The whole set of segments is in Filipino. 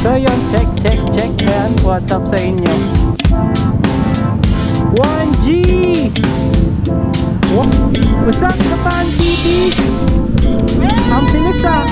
So yun, check. Ayan, what's up sa inyo? 1G! What's up, Japan City? Ang bilis ah!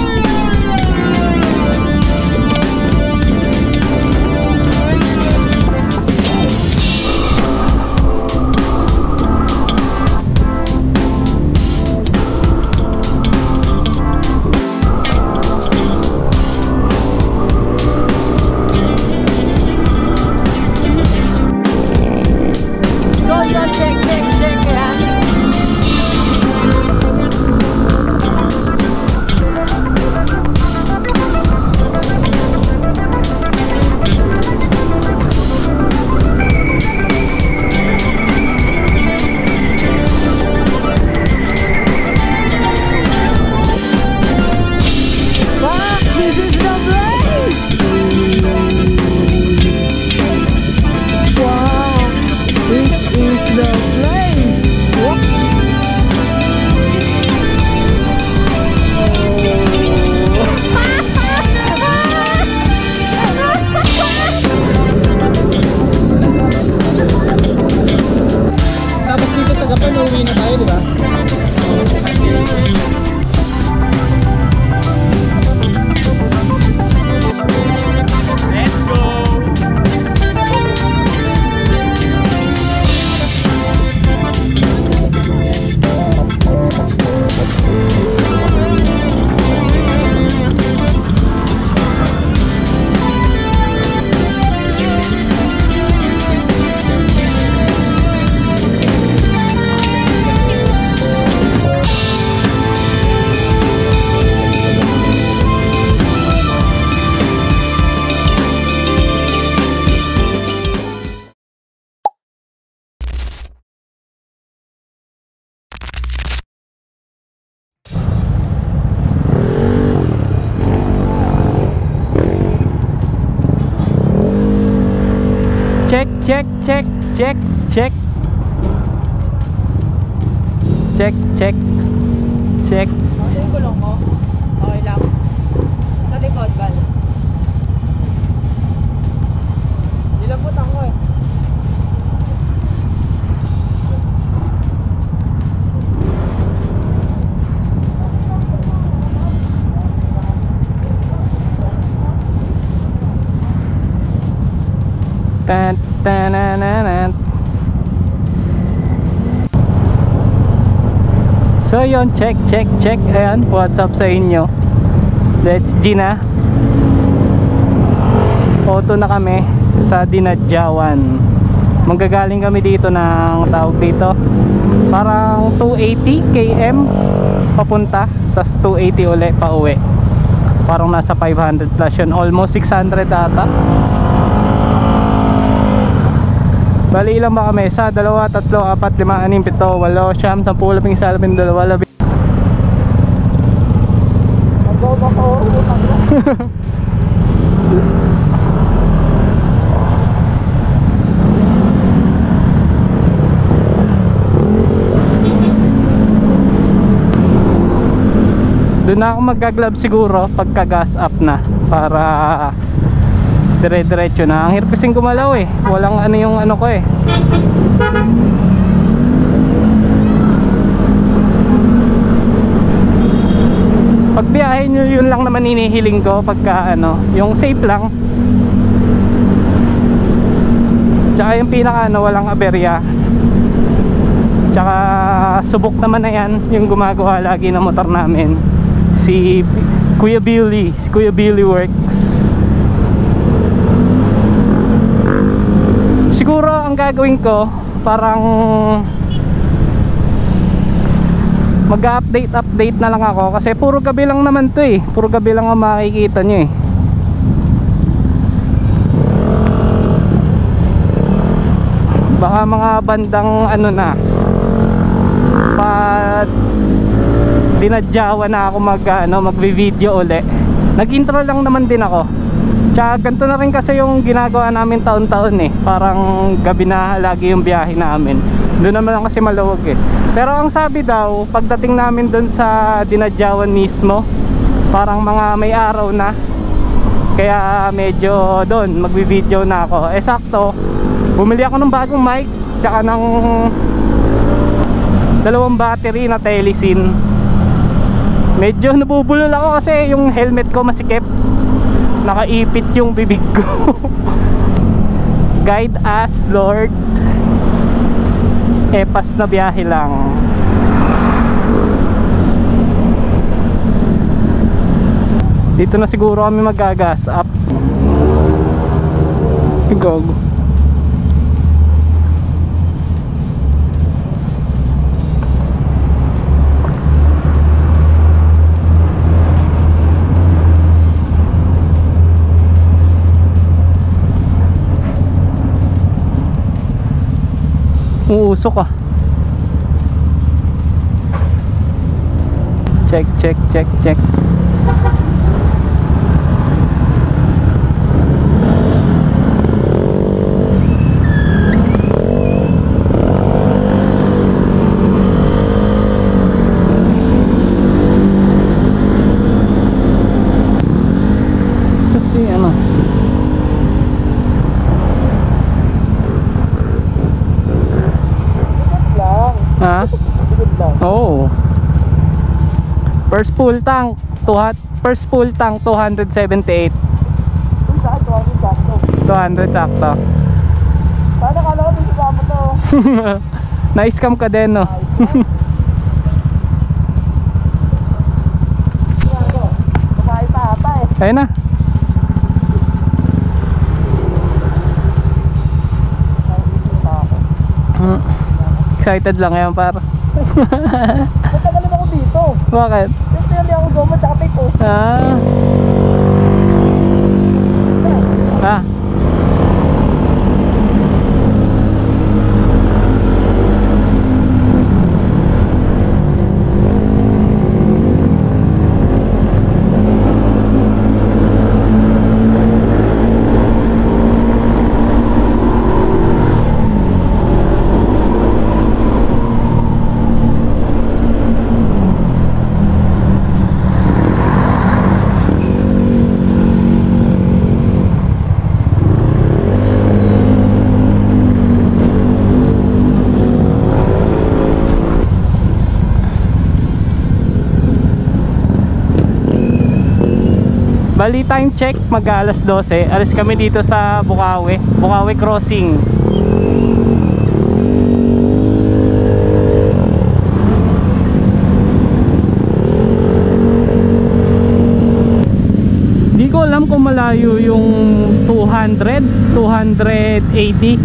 Check. Ano yung gulong mo? Okay lang. Sa likod, Val. Nilaputan ko eh. So yun, check. Ayan, what's up sa inyo? Let's G na. Auto na kami sa Dinadjawan. Manggagaling kami dito ng tawag dito, parang 280 km papunta, tas 280 ulit pa uwi. Parang nasa 500 plus yun, almost 600 ata. Bali ilang ba kami? Sa 2, 3, 4, 5, 6, 7, 8, 9, 10, 11, 12, 13, 14, 15. Doon na ako mag-glove siguro pagka gas up na, para dire-diretso na. Ang hirap kasing gumalaw eh, walang ano yung ano ko eh. Pag biyahe nyo, yun lang naman hinihiling ko, pagka ano, yung safe lang, tsaka yung pinaka ano, walang aberya, tsaka subok naman na yan yung gumagawa lagi ng motor namin, si Kuya Billy Works. Siguro ang gagawin ko, parang mag-update na lang ako, kasi puro gabi lang naman to eh, puro gabi lang ang makikita nyo eh. Baka mga bandang ano na, pag Dinadjawan na ako mag-video uli. Nag-intro lang naman din ako. Tsaka ganito na rin kasi yung ginagawa namin taon-taon eh, parang gabi na lagi yung biyahe namin. Doon naman lang kasi maluwag eh. Pero ang sabi daw, pagdating namin doon sa Dinadjawan mismo, parang mga may araw na, Kaya medyo doon magbi-video na ako. Sakto, bumili ako ng bagong mic tsaka ng dalawang battery na Telesin. Medyo nabubulol ako kasi yung helmet ko masikip, nakaipit yung bibig ko. Guide us Lord. Pas na biyahe lang. Dito na siguro kami mag-gas up. Gago. Uusok ah. Check. Kasi ano, ha? Oh. First full tank 278. Kung saan, 200 sakto. 200 sakto. Sana kala ko may kasama to. Na-scam ka din, no? Kumain pa ata eh. Ayun na. Excited lang ngayon par. Matagal ako dito. Bakit? Yung tinali ako goma dati po. Ah. Bali time check, mag-alas 12. Alis kami dito sa Bukawi Crossing. Di ko alam kung malayo yung 280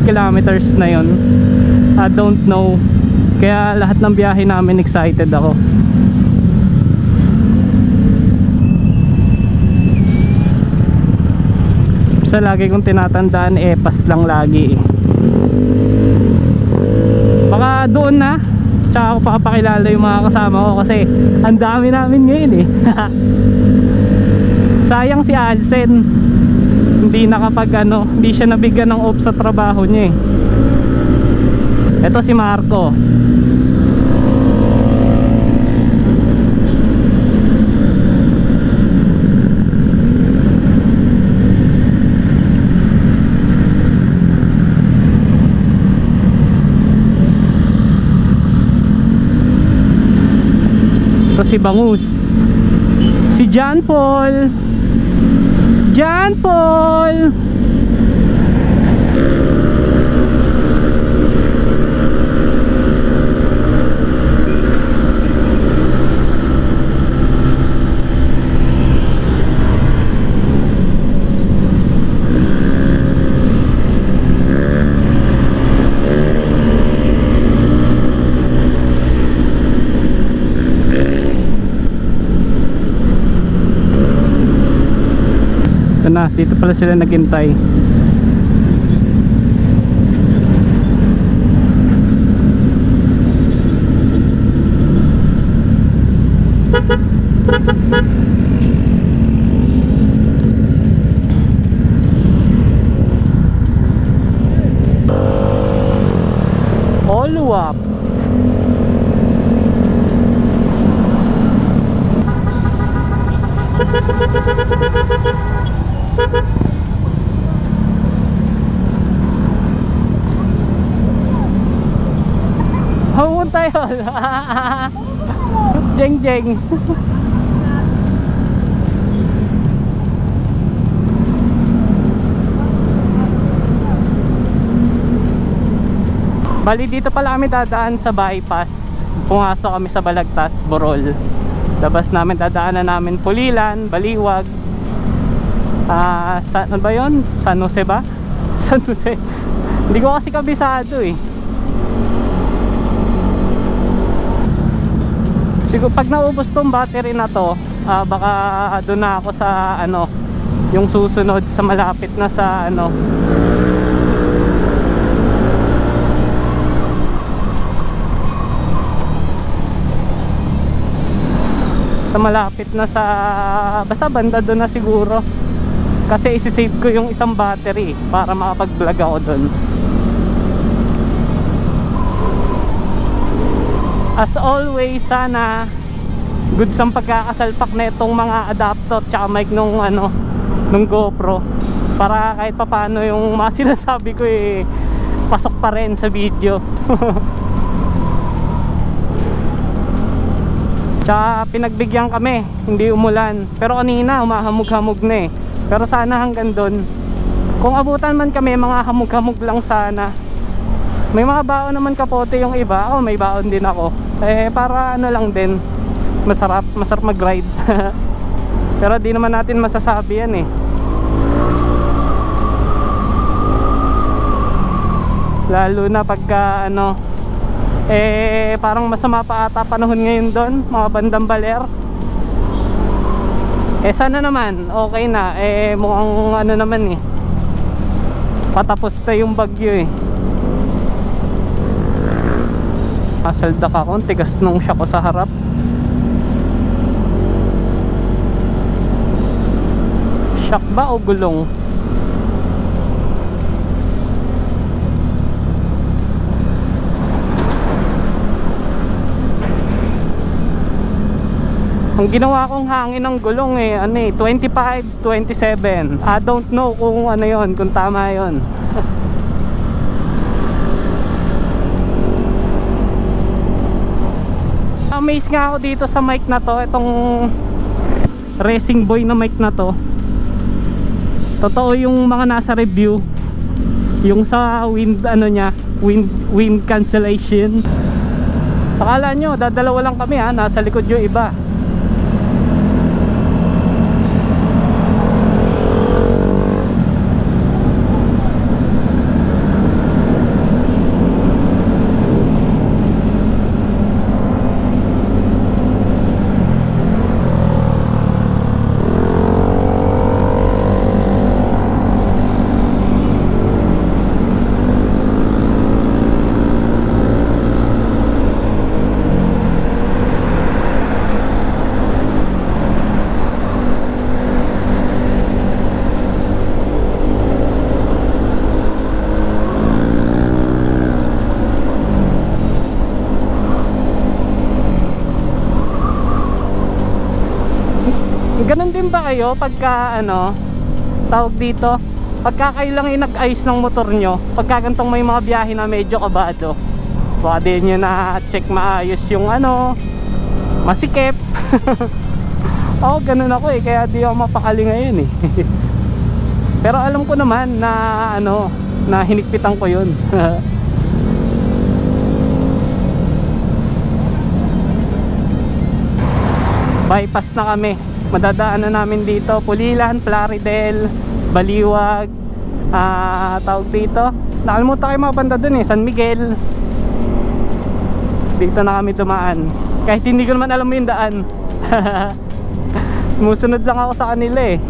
kilometers na yon. I don't know. Kaya lahat ng biyahe namin excited ako. Sa lagi kong tinatandaan, pas lang lagi eh. Baka doon na, tsaka ako pakapakilala yung mga kasama ko kasi ang dami namin ngayon eh. Sayang si Alsen, hindi hindi siya nabigyan ng off sa trabaho niya eh. Ito si Marco. Ito si Bangus. Si John Paul. Na, dito pala sila naghintay. Follow up. tayo. Jeng jeng. Bali dito pala kami dadaan sa bypass. Pumasok kami sa Balagtas, Borol. Labas namin, dadaanan namin Pulilan, Baliwag. Ano ba yun? San Jose ba? San Jose. Hindi ko kasi kabisado eh. Siguro pag naubos tong battery na to, baka doon na ako sa ano, yung susunod sa malapit na sa ano, malapit na sa basta banda doon na siguro, kasi isi-save ko yung isang battery para makapag-vlog ako doon. As always, sana goods ang pagkakasalpak na itong mga adapter tsaka mic nung ano, nung GoPro, para kahit papano yung mga sinasabi ko eh pasok pa rin sa video. Tsaka pinagbigyan kami, hindi umulan. Pero kanina humahamog-hamog na eh. Pero sana hanggang doon, kung abutan man kami, mga hamog-hamog lang sana. May mga baon naman kapote yung iba. Ako may baon din ako. Eh para ano lang din, masarap mag-ride. Pero di naman natin masasabi yan eh. Lalo na pagka ano, eh parang masama pa ata panahon ngayon doon, mga bandang Baler. Eh sana naman okay na, eh mukhang ano naman eh, patapos na yung bagyo eh. Masaldak ako, tigas nung siya ko sa harap. Shock ba o gulong? Ang ginawa kong hangin ng gulong eh, ano eh, 25, 27. I don't know kung ano yon, kung tama yon. Amaze nga ako dito sa mic na to, itong Racing Boy na mic na to. Totoo yung mga nasa review, yung sa wind ano nya, wind cancellation. Akala nyo dadalawa lang kami ha, nasa likod yung iba. Ganon din ba kayo pagka ano, tawag dito, pagka kayo lang yung nag-ayos ng motor nyo, pagka gantong may mga biyahe na medyo kabado, baka din nyo na check maayos yung ano, masikip. Ako ganon ako eh, kaya di ako mapakali ngayon eh. Pero alam ko naman na ano, na hinigpitan ko yun. Bypass na kami. Madadaanan namin dito Pulilan, Plaridel, Baliwag, tawag dito, nakalimutan kayo mga banda dun eh, San Miguel. Dito na kami dumaan, kahit hindi ko naman alam yung daan. Sumusunod lang ako sa kanila eh.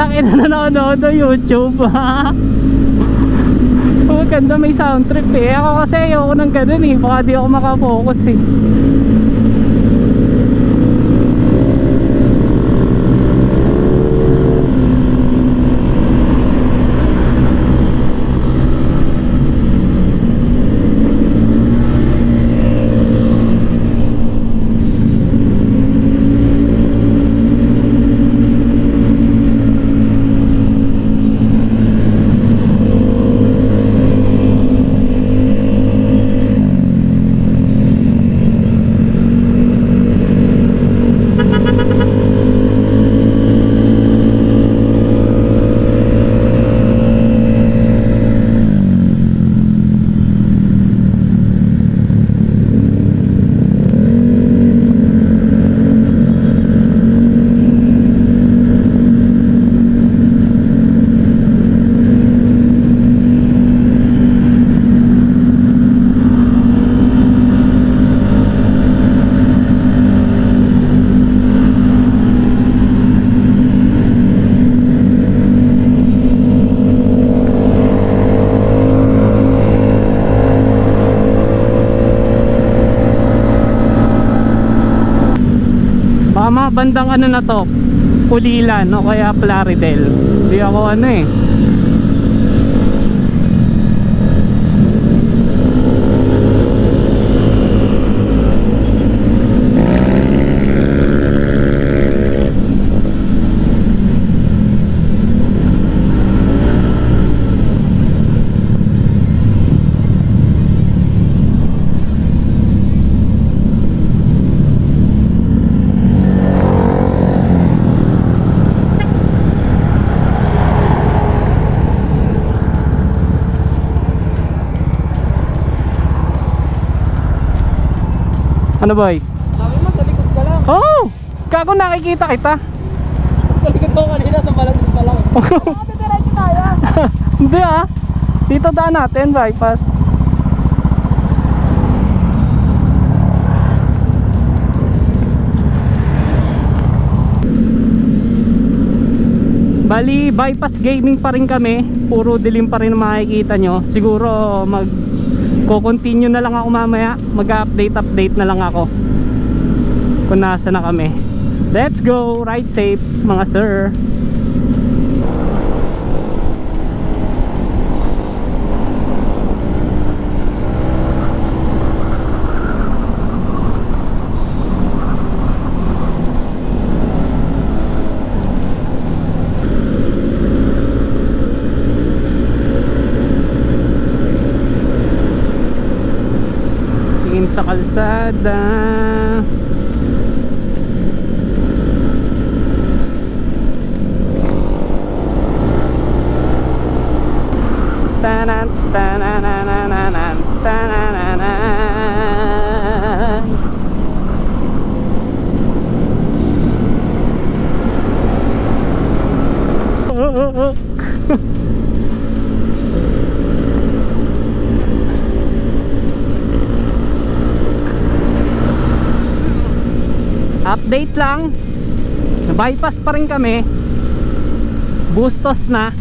Tangin na nanonood ng YouTube. Oh, ganda, may sound trip eh. Ako kasi ayoko ng ganun eh. Baka di ako makafocus eh. Tama, bandang ano na to, Pulilan o kaya Plaridel. Di ako ano eh. Ano boy? Sabi mo, sa likod ka lang. Oh! Gago, nakikita kita. Sa likod ko kanina, sa balagod pa lang. Diretso tayo. Hindi ah. Dito daan natin, bypass. Bali, bypass gaming pa rin kami. Puro dilim pa rin ang makikita nyo. Siguro ko-continue na lang ako mamaya. Mag-update na lang ako kung nasa na kami. Let's go, ride safe mga sir. Sa kalsada. Tanan tanananan tanananan. Update lang, bypass pa rin kami. Bustos na.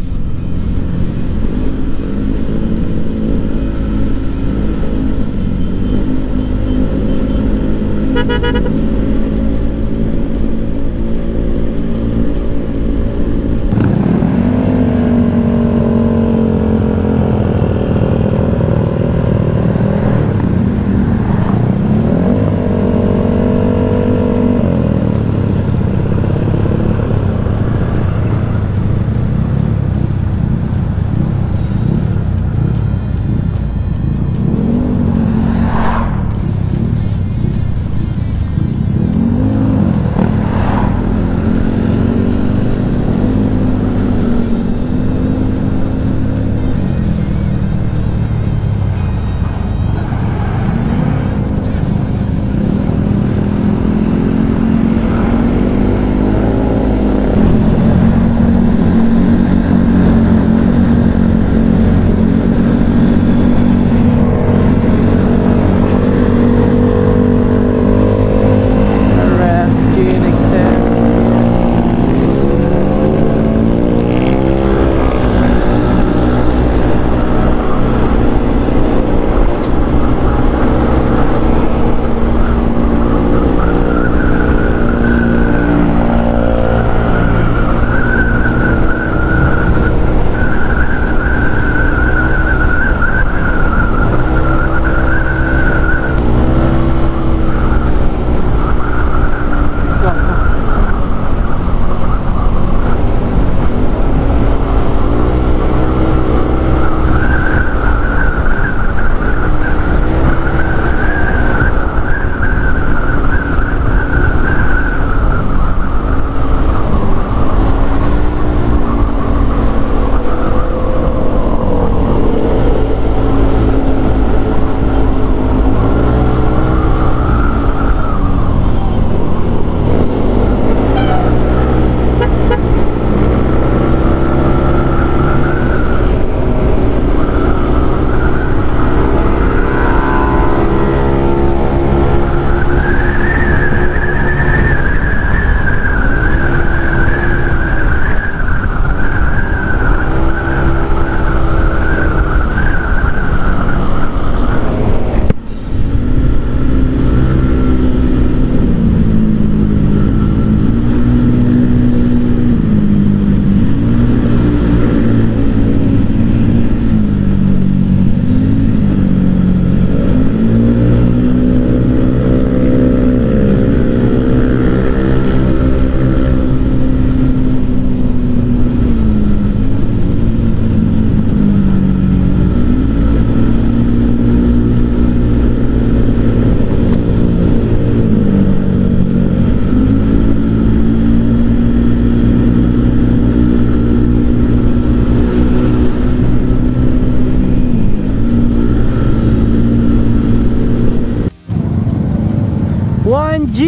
1G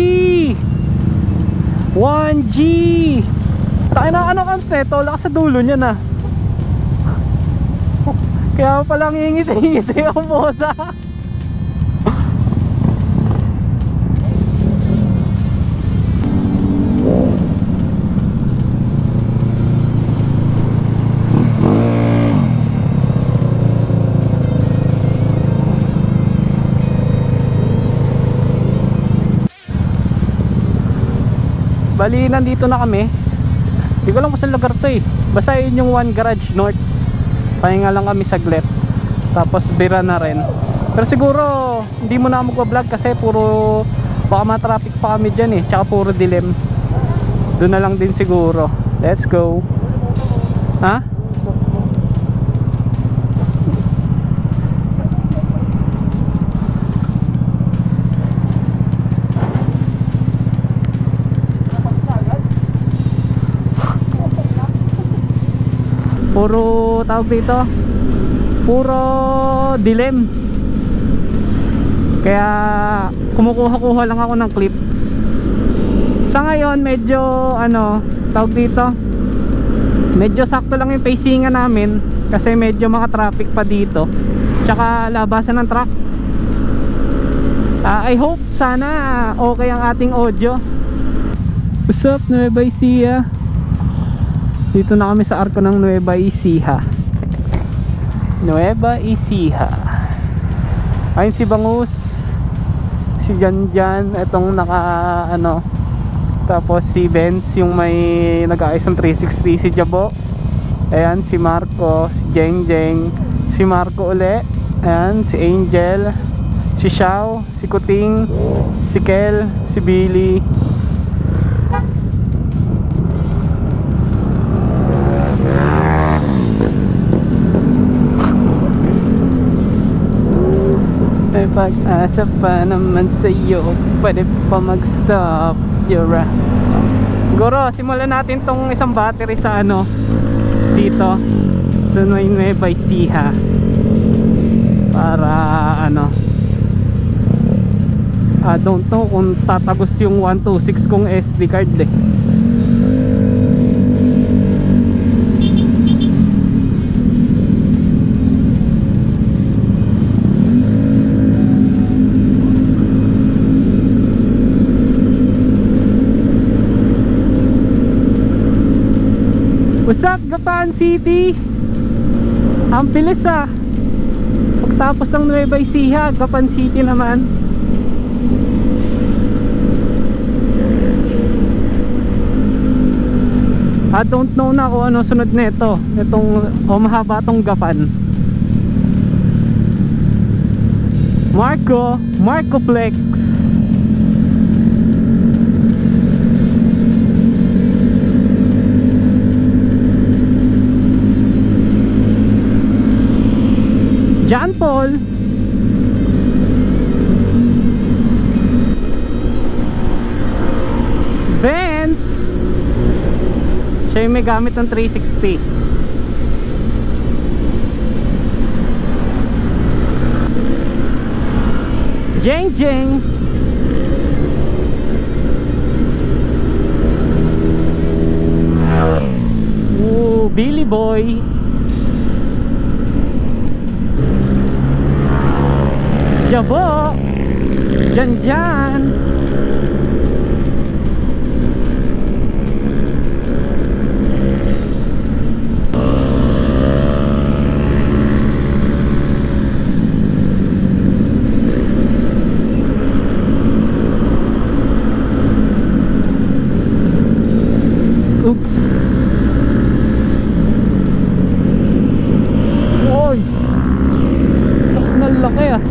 1G. Tayo na ano kams neto, lakas sa dulo niya na. Kaya palang ingiti-ingiti ang moda. Bali, nandito na kami. Hindi ko lang kung saan lugar to eh. Basta yun yung One Garage North. Pahinga lang kami saglit. Tapos bira na rin. Pero siguro hindi mo na magpa-vlog kasi puro baka ma-traffic pa kami dyan eh. Tsaka puro dilim. Doon na lang din siguro. Let's go. Ha? Puro tawag dito, puro dilim. Kaya kumukuha-kuha lang ako ng clip. Sa ngayon medyo ano, tawag dito, medyo sakto lang yung pacingan namin kasi medyo maka-traffic pa dito. Tsaka labasan ng truck. I hope sana okay ang ating audio. What's up, Nueva Ecija? Dito na kami sa arko ng Nueva Ecija. Nueva Ecija. Ayun si Bangus, si Janjan, etong naka ano. Tapos si Benz, yung may nag-aayos ng 360, si Jabo. Ayan si Marco, si Jeng Jeng, si Marco uli. Ayan si Angel, si Xiao, si Kuting, si Kel, si Billy. May pag-asa pa naman sa'yo, pwede pa mag-stop yura. Siguro simulan natin tong isang battery sa ano dito sa Nueva Ecija para ano, I don't know kung tatagos yung 126 kong SD card eh. What's up, Gapan City? Ang bilis ah. Pagtapos ng Nueva Ecija, Gapan City naman. I don't know na kung ano sunod nito. Itong mahaba tong Gapan. Marco Flex. John Paul. Benz. Siya yung may gamit ng 360. Jeng Jeng. Ooh, Billy Boy. Jabo, Janjan. Oops. Oy, nalaki ah.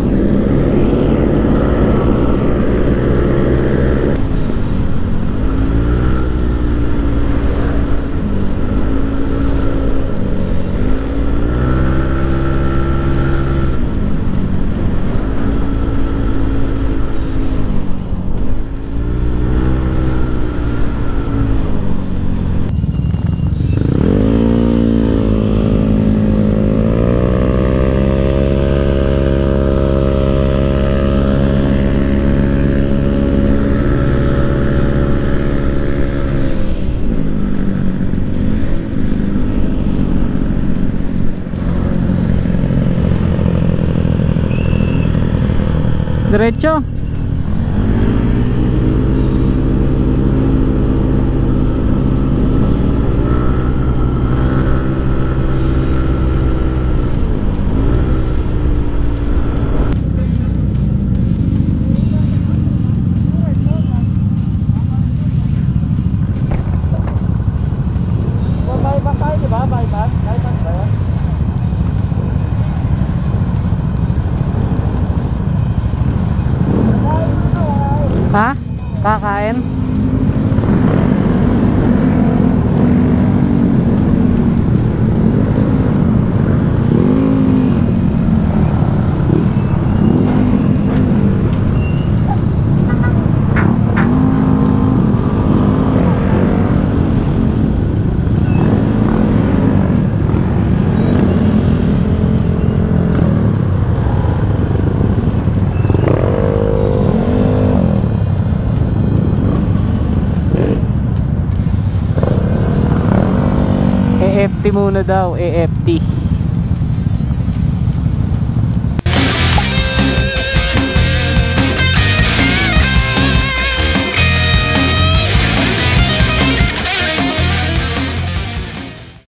Diretso. Bypass tayo, di ba? Bypass? Bypass ba yun? Ha? Kakain? AFT muna daw, AFT.